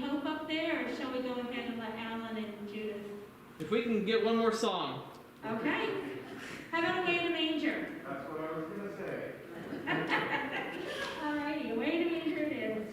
hope up there, or shall we go ahead and let Alan and Judith? If we can get one more song. Okay. How about Away in a Manger? That's what I was going to say. All righty, Away in a Manger it is.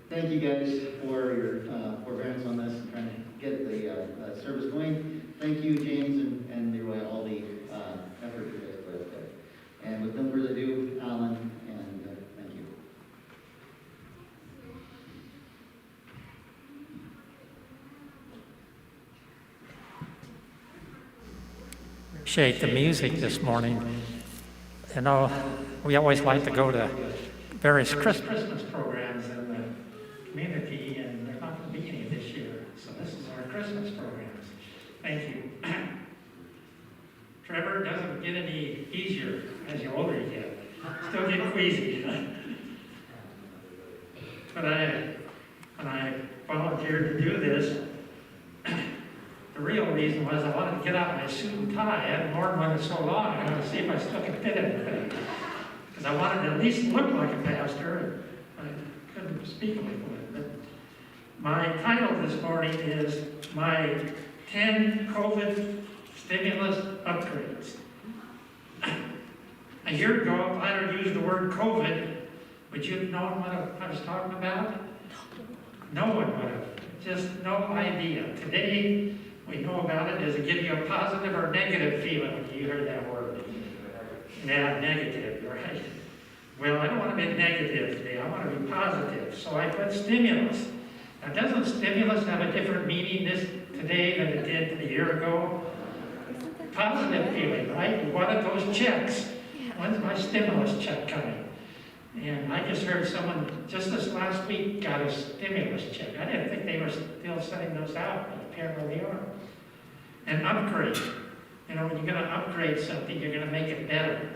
Thank you guys for your forbearance on this and trying to get the service going. Thank you, James, and Leroy, all the effort you guys put there. And with no further ado, Alan, and thank you. Appreciate the music this morning. You know, we always like to go to various Christmas programs in the community, and there's not going to be any this year. So this is our Christmas programs. Thank you. Trevor, it doesn't get any easier as you older you get. Still get queasy. But when I volunteered to do this, the real reason was I wanted to get out my suit and tie. I hadn't worn one in so long. I wanted to see if I still could fit anything. Because I wanted to at least look like a pastor. I couldn't speak like one. But my title this morning is my 10 COVID stimulus upgrades. A year ago, if I had used the word COVID, would you have known what I was talking about? No one would have. Just no idea. Today, we know about it. Does it give you a positive or negative feeling when you heard that word? Yeah, negative, right? Well, I don't want to be negative today. I want to be positive. So I put stimulus. Now, doesn't stimulus have a different meaning today than it did a year ago? Positive feeling, right? You wanted those checks. When's my stimulus check coming? And I just heard someone just this last week got a stimulus check. I didn't think they were still sending those out, but apparently they are. And upgrade. You know, when you're going to upgrade something, you're going to make it better.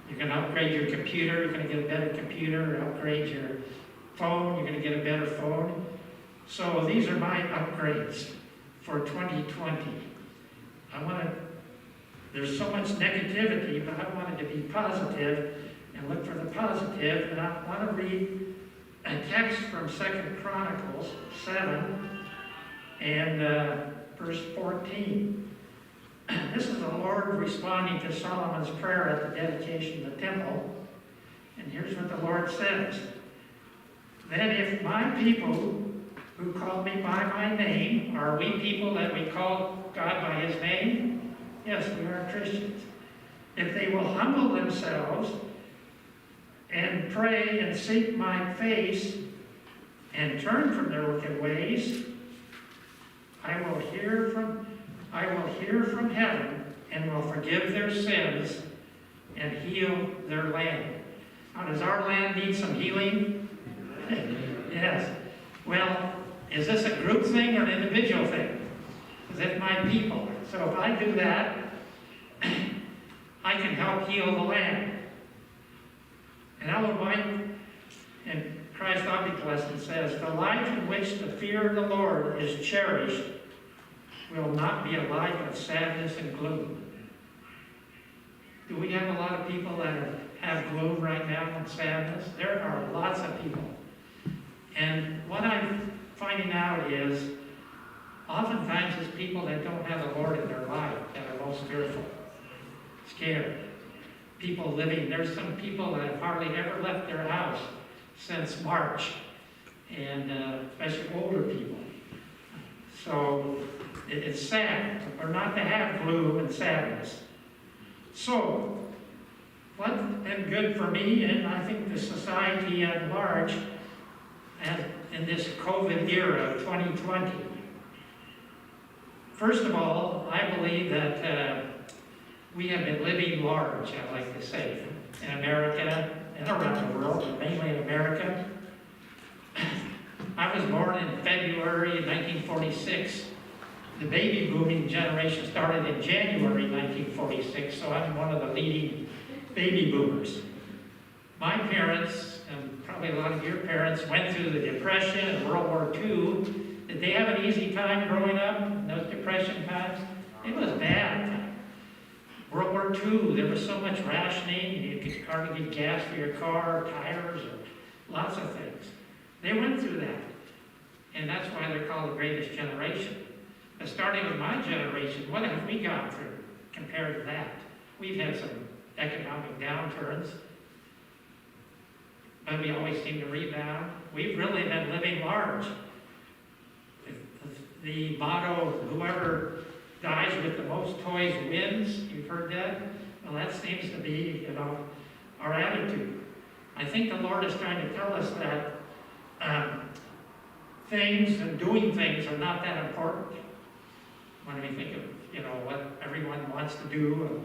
You're going to upgrade your computer, you're going to get a better computer, upgrade your phone, you're going to get a better phone. So these are my upgrades for 2020. There's so much negativity, but I wanted to be positive and look for the positive, and I want to read a text from 2 Chronicles 7 and verse 14. This is the Lord responding to Solomon's prayer at the dedication of the temple. And here's what the Lord says. Then if my people who call me by my name, are we people that we call God by his name? Yes, we are Christians. If they will humble themselves and pray and seek my face and turn from their wicked ways, I will hear from heaven and will forgive their sins and heal their land. Now, does our land need some healing? Yes. Well, is this a group thing or an individual thing? Is it my people? So if I do that, I can help heal the land. And Ellen White in Christ Object Lesson says, the life in which the fear of the Lord is cherished will not be a life of sadness and gloom. Do we have a lot of people that have gloom right now and sadness? There are lots of people. And what I'm finding out is, oftentimes it's people that don't have the Lord in their life that are most fearful, scared. People living, there's some people that have hardly ever left their house since March, and especially older people. So it's sad, or not to have gloom and sadness. So, what's been good for me, and I think the society at large, in this COVID era of 2020, first of all, I believe that we have been living large, I like to say, in America and around the world, but mainly in America. I was born in February 1946. The baby booming generation started in January 1946, so I'm one of the leading baby boomers. My parents, and probably a lot of your parents, went through the Depression and World War II. Did they have an easy time growing up in those Depression times? It was bad. World War II, there was so much rationing, you could hardly get gas for your car, tires, or lots of things. They went through that, and that's why they're called the greatest generation. But starting with my generation, what have we gone through compared to that? We've had some economic downturns, but we always seem to rebound. We've really been living large. The motto, whoever dies with the most toys wins, you've heard that? Well, that seems to be, our attitude. I think the Lord is trying to tell us that things and doing things are not that important. When we think of, what everyone wants to do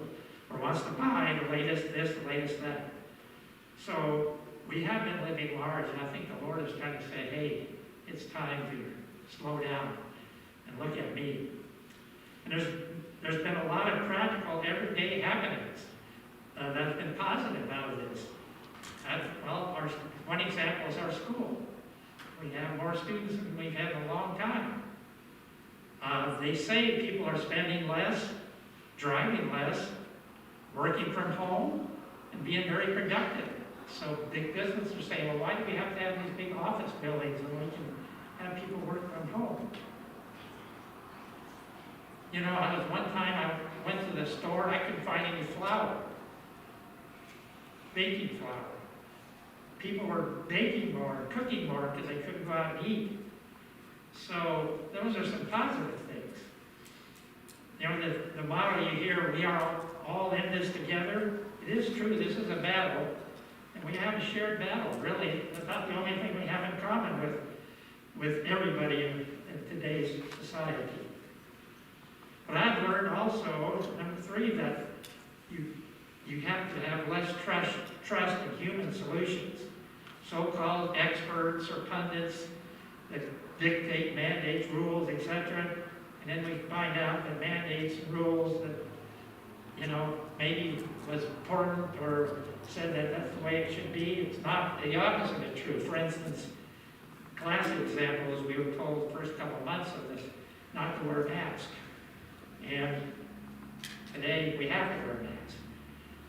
or wants to buy, the latest this, the latest that. So we have been living large, and I think the Lord is trying to say, hey, it's time to slow down and look at me. And there's been a lot of practical, everyday happenings that have been positive out of this. One example is our school. We have more students than we've had in a long time. They say people are spending less, driving less, working from home, and being very productive. So big businesses are saying, well, why do we have to have these big office buildings when we can have people work from home? One time I went to the store, I couldn't find any flour, baking flour. People were baking more, cooking more because they couldn't go out and eat. So those are some positive things. The motto you hear, we are all in this together. It is true, this is a battle, and we have a shared battle, really. It's not the only thing we have in common with everybody in today's society. But I've learned also, number 3, that you have to have less trust in human solutions. So-called experts or pundits that dictate mandates, rules, etc. And then we find out that mandates and rules that, maybe was important or said that that's the way it should be. It's not. The opposite is true. For instance, classic example is we were told the first couple of months of this not to wear a mask. And today we have to wear masks.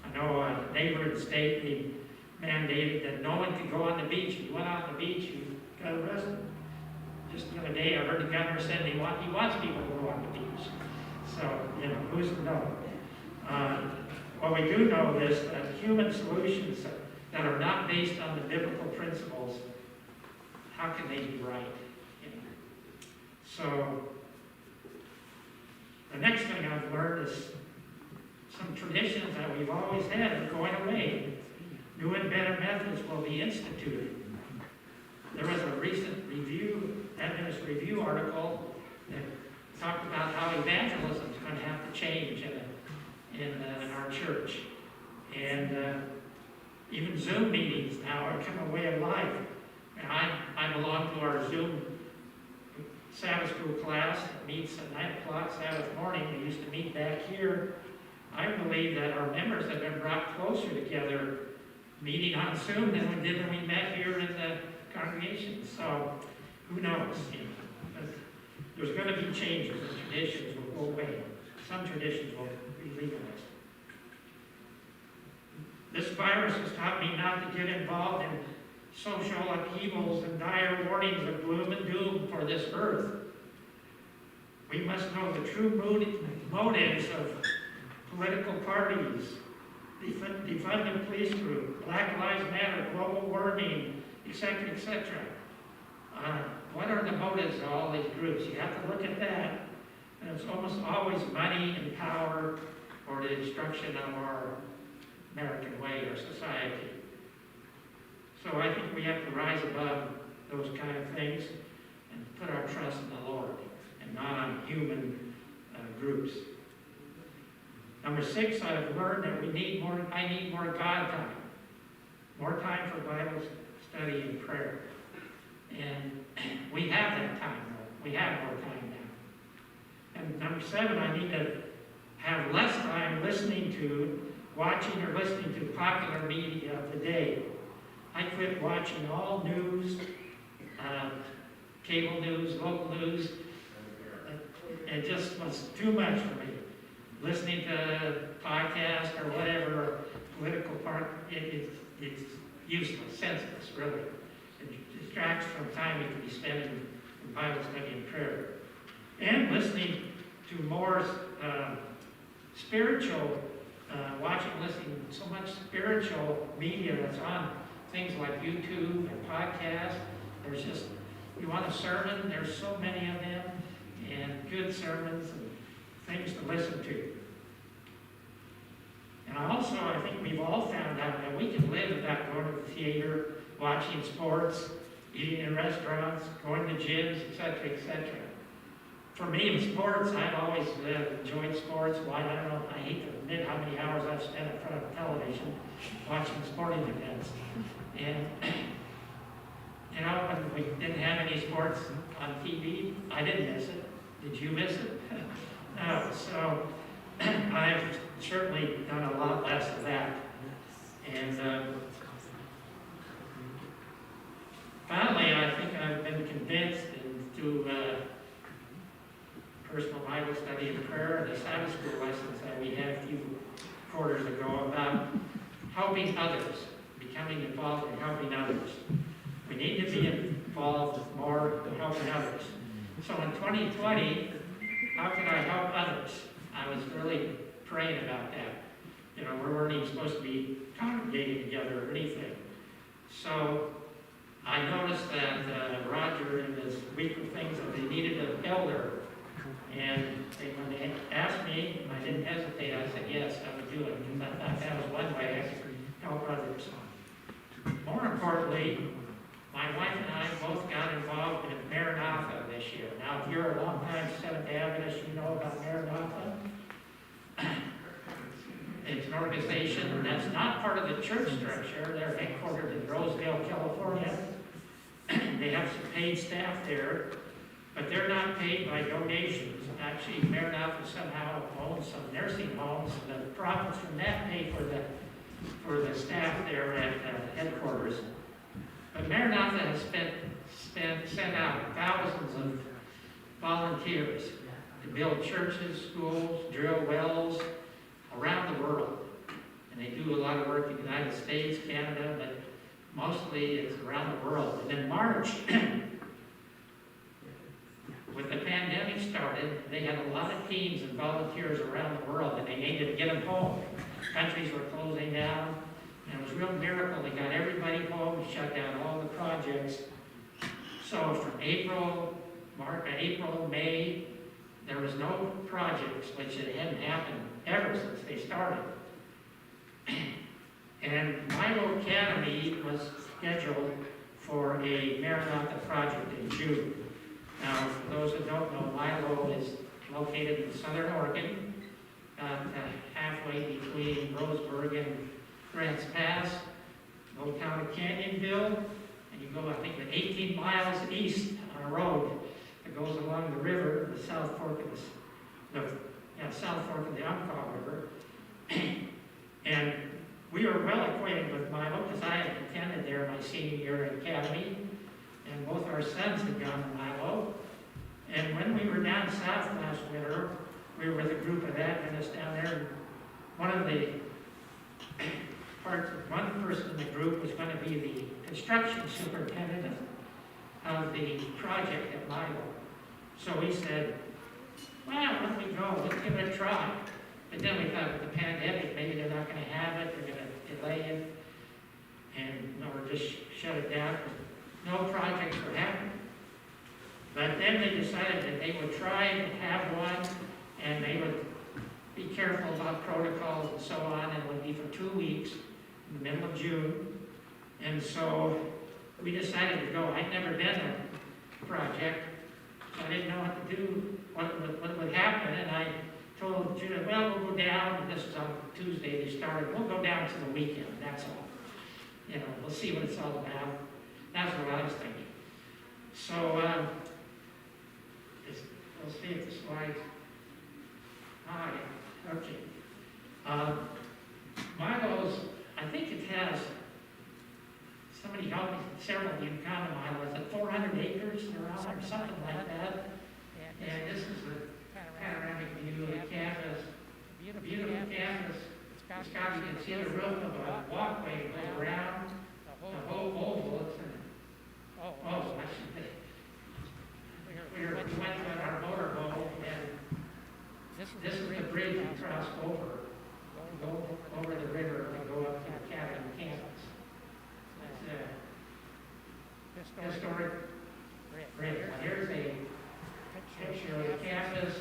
I know a neighboring state, they mandated that no one could go on the beach. If you went on the beach, you got arrested. Just the other day, I heard the governor said he wants people to go on the beach. So, who's to know? What we do know is that human solutions that are not based on the biblical principles, how can they be right? So, the next thing I've learned is some traditions that we've always had are going away. New and better methods will be instituted. there was a recent review, Adventist Review article that talked about how evangelism is going to have to change in our church. And even Zoom meetings now are become a way of life. And I belong to our Zoom Sabbath school class that meets at 9 o'clock Sabbath morning. We used to meet back here. I believe that our members have been brought closer together meeting on Zoom than we did when we met here in the congregation. So who knows? There's going to be changes and traditions will go away. Some traditions will be legalized. This virus has taught me not to get involved in social upheavals and dire warnings of gloom and doom for this earth. We must know the true motives of political parties, defund the police group, Black Lives Matter, global warming, etc., etc. What are the motives of all these groups? You have to look at that. And it's almost always money and power or the destruction of our American way or society. So I think we have to rise above those kind of things and put our trust in the Lord and not on human groups. Number 6, I've learned that I need more God time. More time for Bible study and prayer. And we have that time, though. We have more time now. And number 7, I need to have less time watching or listening to popular media of the day. I quit watching all news, cable news, local news. It just was too much for me. Listening to podcasts or whatever, political part, it's useless, senseless, really. It distracts from time we could be spending in Bible study and prayer. And listening to more spiritual, listening to so much spiritual media that's on things like YouTube and podcasts. There's just, you want a sermon, there's so many of them, and good sermons and things to listen to. And I think we've all found out that we can live without going to the theater, watching sports, eating in restaurants, going to gyms, etc., etc. For me, in sports, I've always enjoyed sports. Why? I don't know. I hate to admit how many hours I've spent in front of television watching sporting events. And, when we didn't have any sports on TV, I didn't miss it. Did you miss it? No. So I've certainly done a lot less of that. And finally, I think I've been convinced through personal Bible study and prayer and the Sabbath school lessons that we had a few quarters ago about helping others, becoming involved in helping others. We need to be involved more in helping others. So in 2020, how can I help others? I was really praying about that. We weren't even supposed to be congregating together or anything. So I noticed that Roger in his week of things that they needed an elder. And when they asked me, I didn't hesitate. I said, yes, I would do it. Because I thought that was one way I could help others. More importantly, my wife and I both got involved in Maranatha this year. Now, if you're a long-time Seventh-day Adventist, you know about Maranatha. It's an organization that's not part of the church structure. They're headquartered in Rosedale, California. They have some paid staff there, but they're not paid by donations. Actually, Maranatha somehow owns some nursing homes, and the profits from that pay for the staff there at headquarters. But Maranatha has sent out thousands of volunteers to build churches, schools, drill wells around the world. And they do a lot of work in the United States, Canada, but mostly it's around the world. And in March, when the pandemic started, they had a lot of teams and volunteers around the world, and they needed to get them home. Countries were closing down, and it was a real miracle. They got everybody home, shut down all the projects. So from April, May, there was no projects, which it hadn't happened ever since they started. And Bible Academy was scheduled for a Maranatha project in June. Now, for those that don't know, Milo is located in southern Oregon, halfway between Roseburg and Grants Pass, go down to Canyonville, and you go, I think, 18 miles east on a road that goes along the river, the South Fork of South Fork of the Umpqua River. And we are well acquainted with Milo because I had attended there my senior year at Academy, and both our sons had gone to Milo. And when we were down south last winter, we were with a group of Adventists down there, and one person in the group was going to be the construction superintendent of the project at Milo. So we said, well, why don't we go, let's give it a try. But then we thought with the pandemic, maybe they're not going to have it, they're going to delay it, and or just shut it down. No projects were happening. But then they decided that they would try and have one, and they would be careful about protocols and so on, and it would be for 2 weeks in the middle of June. And so we decided to go. I'd never been to a project, so I didn't know what to do, what would happen, and I told Judith, well, we'll go down, and this was on Tuesday they started, we'll go down to the weekend, that's all. You know, we'll see what it's all about. That's what I was thinking. So, we'll see if the slides, yeah, okay. Milo's, I think it has, somebody helped me, several of you come to Milo, is it 400 acres around or something like that? And this is a panoramic view of the campus, beautiful campus. It's got, you can see the roof of a walkway go around the whole oval. It's I should think. We went to our motorboat, and this is the bridge we crossed over. Go over the river and go up to the cabin campus. It's a historic bridge. Here's a picture of the campus.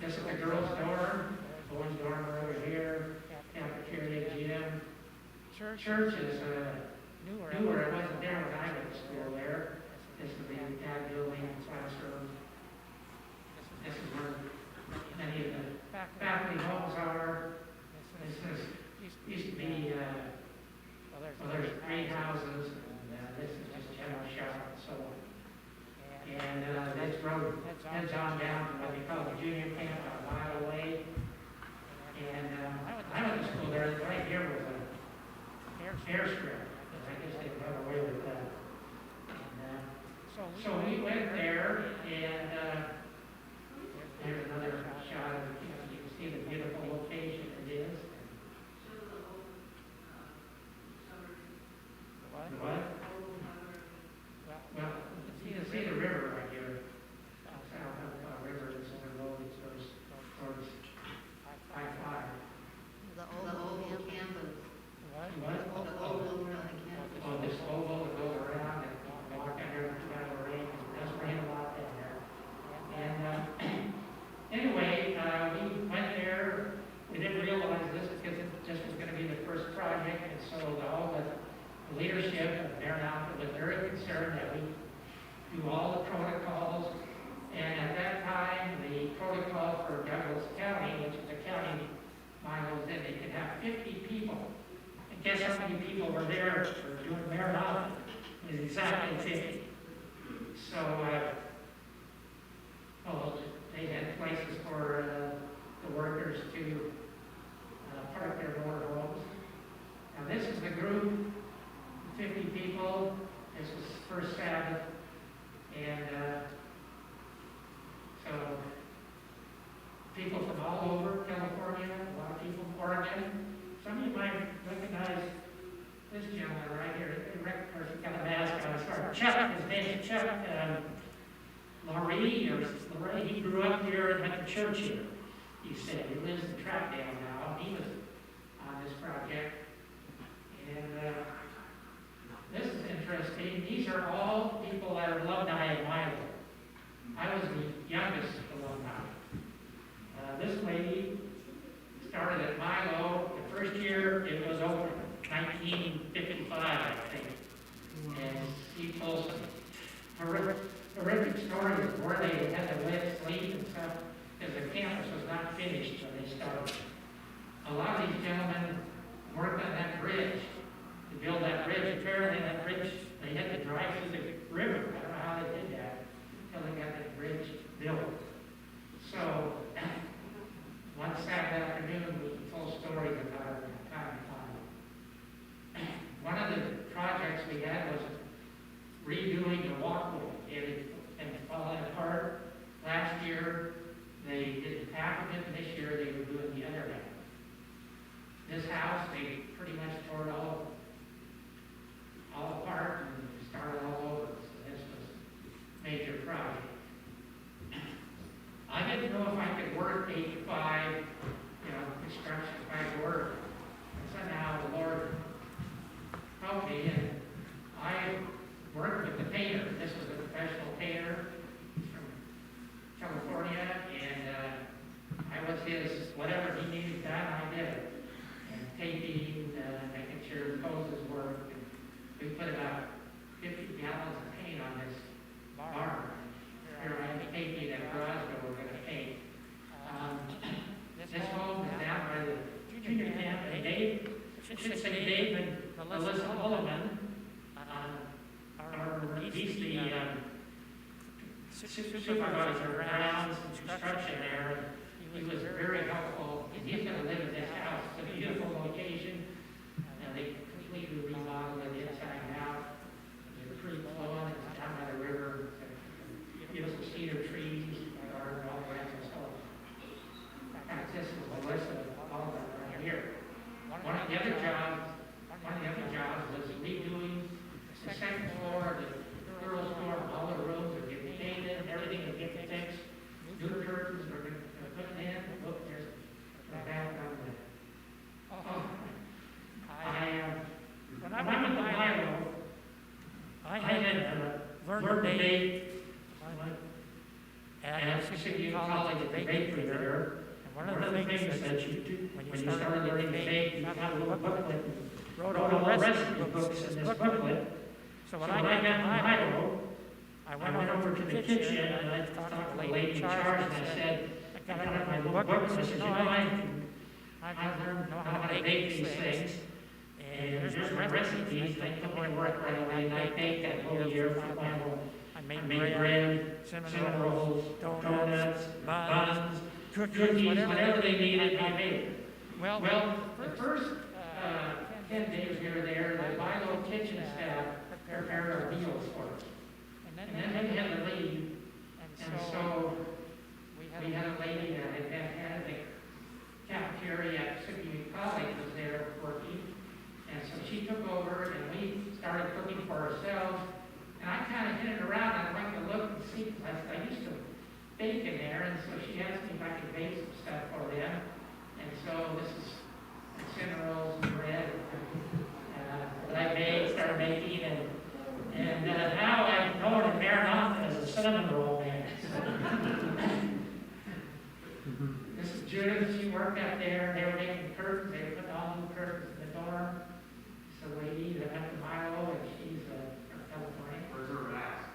This is the girls' dorm. Boys' dorm are over here. Cafeteria, gym. Church is newer. It wasn't there when I went to school there. This is the ad building and classroom. This is where many of the faculty homes are. This used to be, there's 3 houses, and this is just general shop and so on. And this road heads on down to what we call the junior camp about a mile away. And I went to school there, right here was a airstrip. I guess they got away with that. And, so we went there, and here's another shot of, you can see the beautiful location it is. What? Well, you can see the river right here. South River is on the road that goes towards I-5. The old campus. What? The old campus. Oh, this oval that goes around and walk down here and down the rain. It does rain a lot down there. And anyway, we went there. We didn't realize this because it just was going to be the first project, and so all the leadership of Maranatha was very concerned that we do all the protocols. And at that time, the protocol for Douglas County, which is a county Milo was in, they could have 50 people. And guess how many people were there for doing Maranatha? It was exactly 50. So, they had places for the workers to park their motorhomes. Now this is the group, 50 people. This was first Sabbath. And so people from all over California, a lot of people from Oregon. Some of you might recognize this gentleman right here. Of course, he's got a mask on. Sorry, Chuck. His name is Chuck Laurie, he grew up here and went to church here. He said he lives in Troutdale now. He was on this project. And this is interesting. These are all people that are alumni of Milo. I was the youngest alumni. This lady started at Milo. The first year it was open, 1955, I think. know if I could work 8 to 5, you know, construction type work. And somehow the Lord helped me, and I worked with the painter. This was a professional painter from California, and I was his, whatever he needed done, I did it. And taping, making sure the hoses worked. And we put about 50 gallons of paint on this barn. Here I am painting at Roswell, we're going to paint. This home is down by the junior camp, and Dave, should say Dave and Melissa Holloman, he's the supervisor of grounds and construction there. He was very helpful. He's going to live in this house. It's a beautiful location. They completely remodeled it inside and out. There's a creek flowing, it's down by the river. Beautiful cedar trees, garden, all that stuff. This is the list of all of them right here. One of the other jobs was redoing the second floor of the girls' dorm. All the rooms are getting painted, everything is getting fixed. New curtains are going to put in. Look, there's a bath down there. Oh, when I went to Milo, I had learned to bake at City College at the bakery there. And one of the things that you do when you started learning to bake, you got a little booklet, wrote all the recipe books in this booklet. So when I got to Milo, I went over to the kitchen and I talked to the lady in charge and I said, I got my little booklet. I said, you know, I've learned how to bake these things. And here's my recipes. I come to work right away and I baked that whole year for Milo. I made bread, cinnamon rolls, donuts, buns, cookies, whatever they needed, I made it. Well, the first 10 days we were there, the Milo kitchen staff prepared our meals for us. And then we had to leave. And so we had a lady that had the cafeteria at City College was there working. And so she took over and we started cooking for ourselves. And I kind of hit it around and I went to look and see, because I used to bake in there, and so she asked me if I could bake some stuff for them. And so this is cinnamon rolls and bread that I made, started making, and now I'm known in Maranatha as a cinnamon roll man. This is Judith, she worked out there, they were making curtains, they put all new curtains in the dorm. It's a lady that went to Milo, and she's from California. Where's her mask?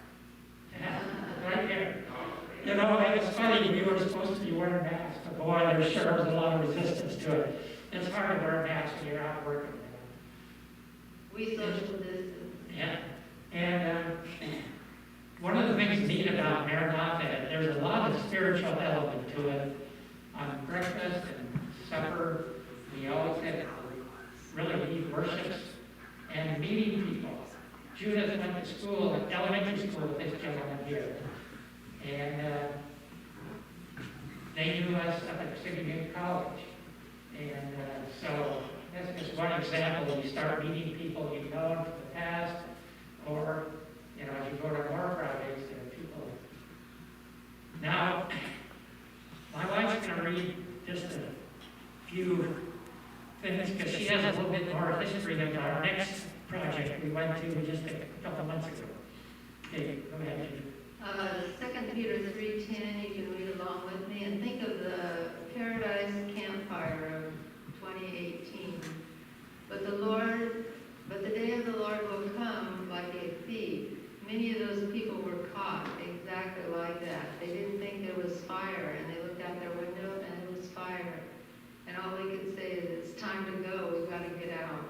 Right there. You know, it's funny, we were supposed to be wearing masks, but boy, there sure was a lot of resistance to it. It's hard to wear a mask when you're out working. We social distance. Yeah. And one of the things neat about Maranatha, there's a lot of spiritual element to it. On breakfast and supper, we always had really neat worships and meeting people. Judith went to school, elementary school with this gentleman here. And they knew us up at City Community College. And so that's just one example. You start meeting people you've known from the past, or, you know, as you go to more projects, there are people. Now, my wife's going to read just a few things because she has a little bit more history than our next project we went to just a couple months ago. Okay, go ahead, Judy. 2 Peter 3:10, you can read along with me, and think of the Paradise Campfire of 2018. But the day of the Lord will come like a thief. Many of those people were caught exactly like that. They didn't think there was fire, and they looked out their window and it was fire. And all they could say is, it's time to go, we've got to get out.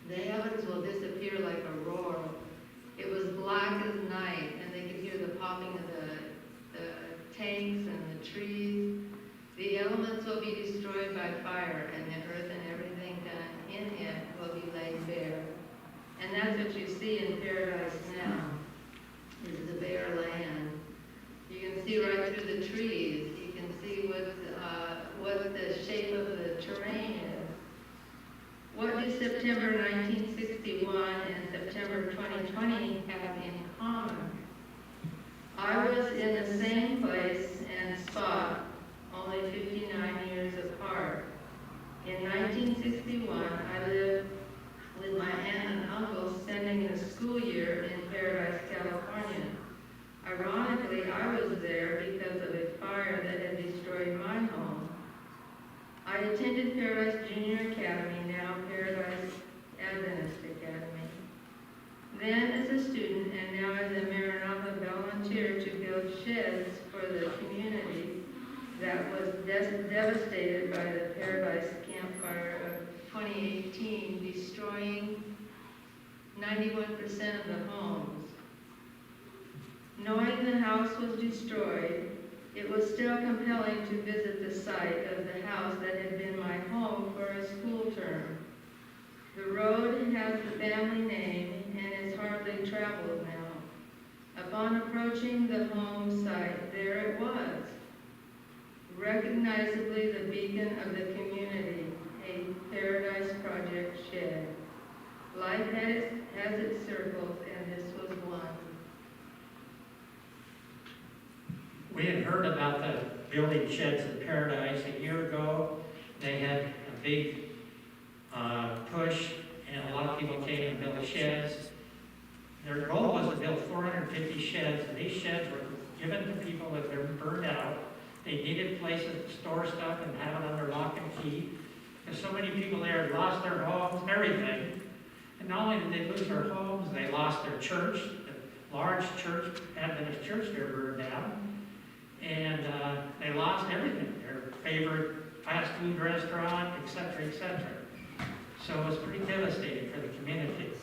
The heavens will disappear like a roar. It was black as night, and they could hear the popping of the tanks and the trees. The elements will be destroyed by fire, and the earth and everything done in it will be laid bare. And that's what you see in paradise now, is the bare land. You can see right through the trees. You can see what the shape of the terrain is. What do September 1961 and September 2020 have in common? I was in the same place and spot 1961, I lived with my aunt and uncle spending the school year in Paradise, California. Ironically, I was there because of a fire that had destroyed my home. I attended Paradise Junior Academy, now Paradise Adventist Academy. Then as a student and now as a Maranatha volunteer to build sheds for the community that was devastated by the Paradise campfire of 2018, destroying 91% of the homes. Knowing the house was destroyed, it was still compelling to visit the site of the house that had been my home for a school term. The road has the family name and is hardly traveled now. Upon approaching the home site, there it was, recognizably the beacon of the community, a Paradise Project shed. Life has its circles, and this was one. We had heard about the building sheds in Paradise a year ago. They had a big push, and a lot of people came and built sheds. Their goal was to build 450 sheds, and these sheds were given to people that were burned out. They needed places to store stuff and have it under lock and key, because so many people there had lost their homes, everything. And not only did they lose their homes, they lost their church. The large church, Adventist church there burned down. And they lost everything, their favorite fast food restaurant, et cetera, So it was pretty devastating for the community.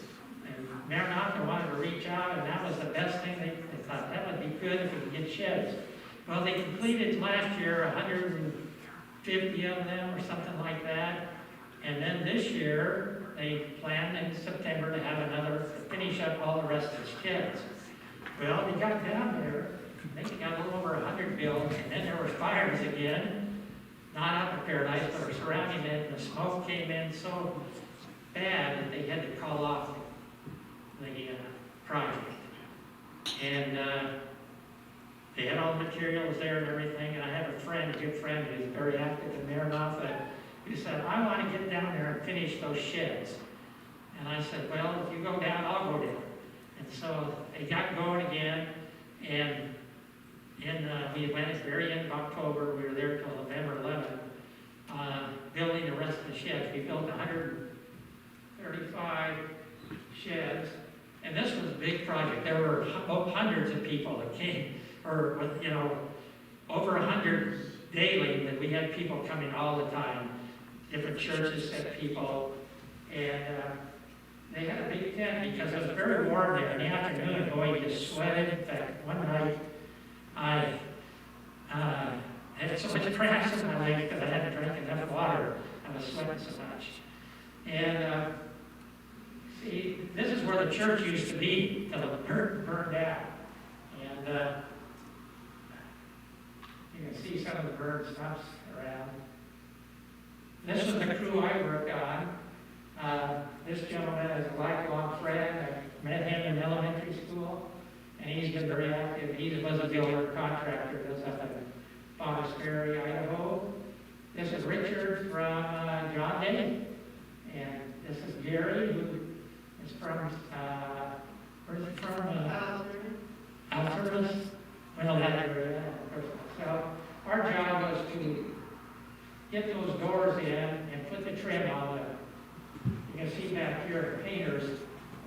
And Maranatha wanted to reach out, and that was the best thing. They thought that would be good if we could get sheds. Well, they completed last year 150 of them or something like that. And then this year, they planned in September to have another, to finish up all the rest of the sheds. Well, they got down there, they got a little over 100 built, and then there were fires again, not up at Paradise, but surrounding it, and the smoke came in so bad that they had to call off the project. And they had all the materials there and everything, and I have a friend, a good friend, who's very active in Maranatha, who said, I want to get down there and finish those sheds. And I said, well, if you go down, I'll go down. And so they got going again, and we went at the very end of October. We were there till November 11th, building the rest of the sheds. We built 135 sheds, and this was a big project. There were hundreds of people that came, or over 100 daily. That we had people coming all the time. Different churches sent people, and they had a big tent because it was very warm there in the afternoon. Boy, you sweated. In fact, one night I had so much cramps in my leg because I hadn't drank enough water. I was sweating so much. And see, this is where the church used to be till it burned down. And you can see some of the burned stuff around. This was the crew I worked on. This gentleman is a lifelong friend. I met him in elementary school, and he's been very active. He was a builder contractor, lives up in Bonus Ferry, Idaho. This is Richard from John Day, and this is Gary, who is from, where's he from? Alberta. Well, that area, of course. So our job was to get those doors in and put the trim on them. You can see back here, the painters,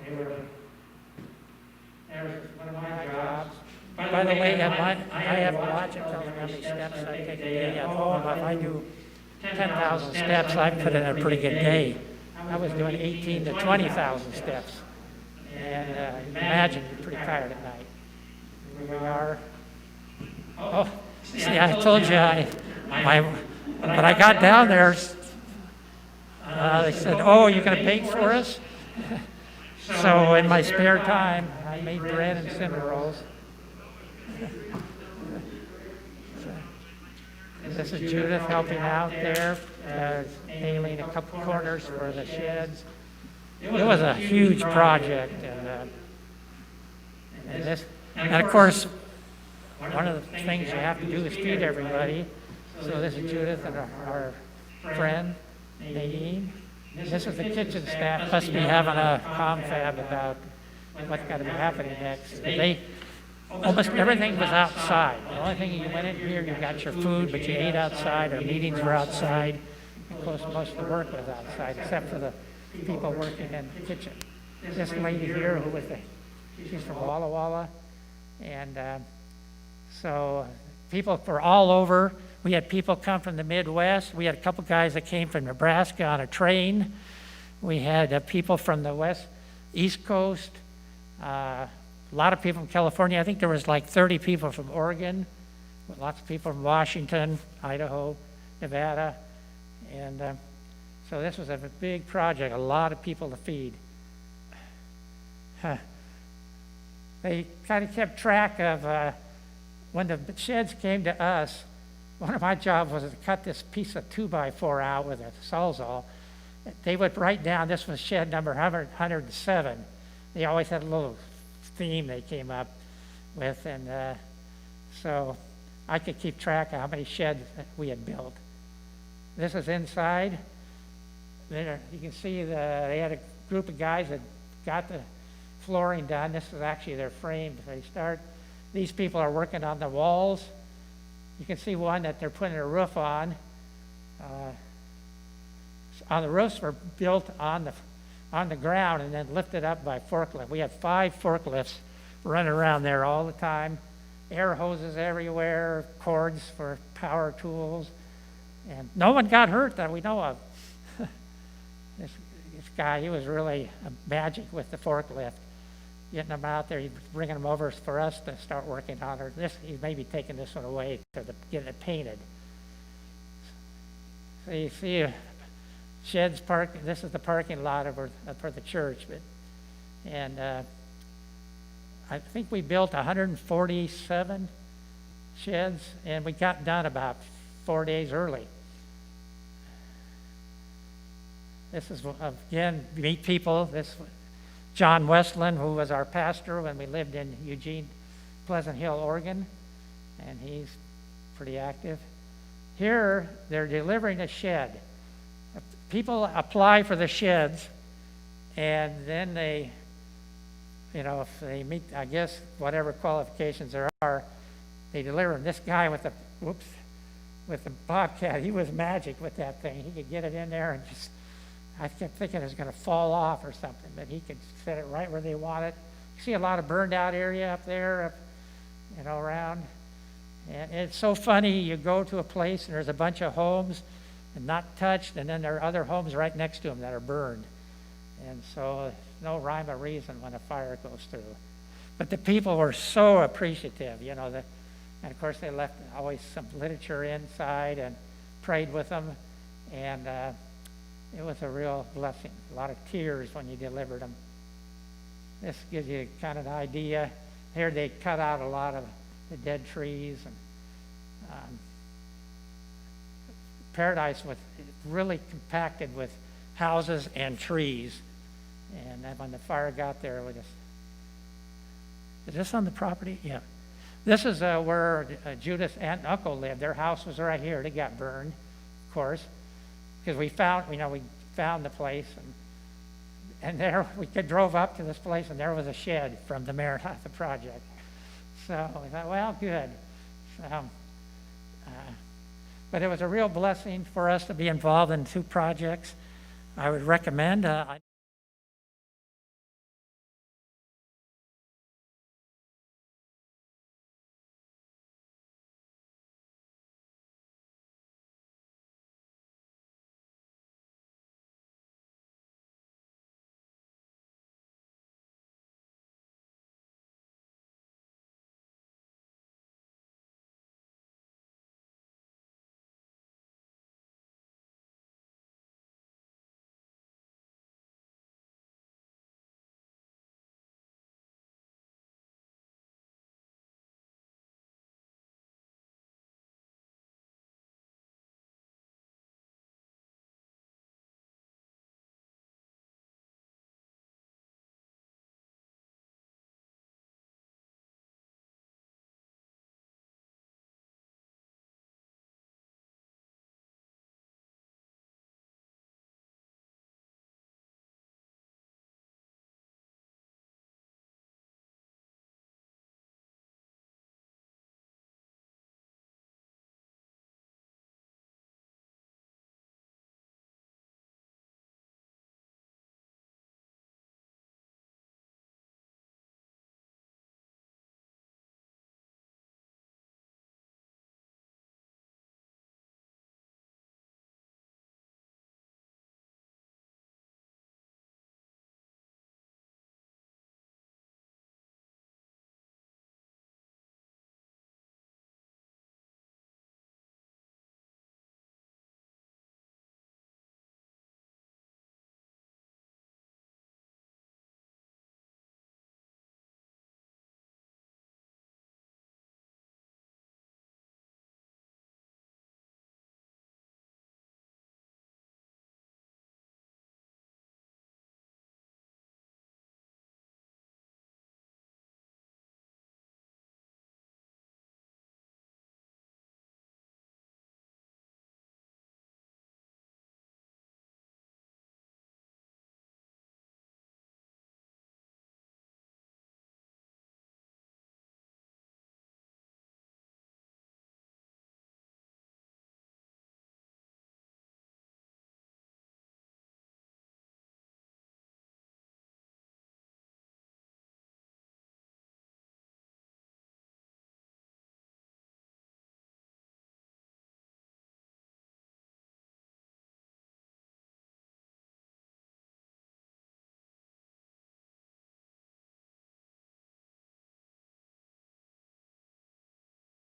there's one of my jobs. By the way, I have a watch that tells me how many steps I take a day at home. If I do 10,000 steps, I put in a pretty good day. I was doing 18 to 20,000 steps. And imagine, you're pretty tired at night. Here we are. Oh, see, I told you, when I got down there, they said, oh, you're going to bake for us? So in my spare time, I made bread and cinnamon rolls. This is Judith helping out there, nailing a couple corners for the sheds. It was a huge project, and of course, one of the things you have to do is feed everybody. So this is Judith and our friend. Nadine. This is the kitchen staff, must be having a confab about what's got to be happening next. They, almost everything was outside. The only thing you went in here, you got your food, but you ate outside, our meetings were outside. Most of the work was outside, except for the people working in the kitchen. This lady here, she's from Walla Walla, and so people were all over. We had people come from the Midwest. We had a couple guys that came from Nebraska on a train. We had people from the East Coast, a lot of people from California. I think there was like 30 people from Oregon, lots of people from Washington, Idaho, Nevada. And so this was a big project, a lot of people to feed. They kind of kept track of when the sheds came to us. One of my jobs was to cut this piece of 2x4 out with a Sawzall. They would write down, this was shed number 107. They always had a little theme they came up with, and so I could keep track of how many sheds that we had built. This is inside. There, you can see they had a group of guys that got the flooring done. This is actually their frame. These people are working on the walls. You can see one that they're putting a roof on. The roofs were built on the ground and then lifted up by forklift. We had 5 forklifts running around there all the time. Air hoses everywhere, cords for power tools. And no one got hurt that we know of. This guy, he was really a magic with the forklift. Getting them out there, he's bringing them over for us to start working on it. He's maybe taking this one away to get it painted. So you see sheds parking. This is the parking lot for the church. And I think we built 147 sheds, and we got done about 4 days early. This is, again, meet people. This John Westland, who was our pastor when we lived in Eugene, Pleasant Hill, Oregon, and he's pretty active. Here, they're delivering a shed. People apply for the sheds, and then they, if they meet, I guess, whatever qualifications there are, they deliver them. This guy with the Bobcat, he was magic with that thing. He could get it in there and just, I kept thinking it was going to fall off or something, but he could set it right where they want it. You see a lot of burned out area up there, around. And it's so funny, you go to a place and there's a bunch of homes and not touched, and then there are other homes right next to them that are burned. And so no rhyme or reason when a fire goes through. But the people were so appreciative, and of course they left always some literature inside and prayed with them. And it was a real blessing. A lot of tears when you delivered them. This gives you kind of an idea. Here they cut out a lot of the dead trees. And Paradise was really compacted with houses and trees. And then when the fire got there, is this on the property? Yeah. This is where Judith's aunt and uncle lived. Their house was right here. They got burned, of course. Because we found the place, and there we drove up to this place, and there was a shed from the Maranatha project. So we thought, well, good. So, but it was a real blessing for us to be involved in 2 projects. I would recommend.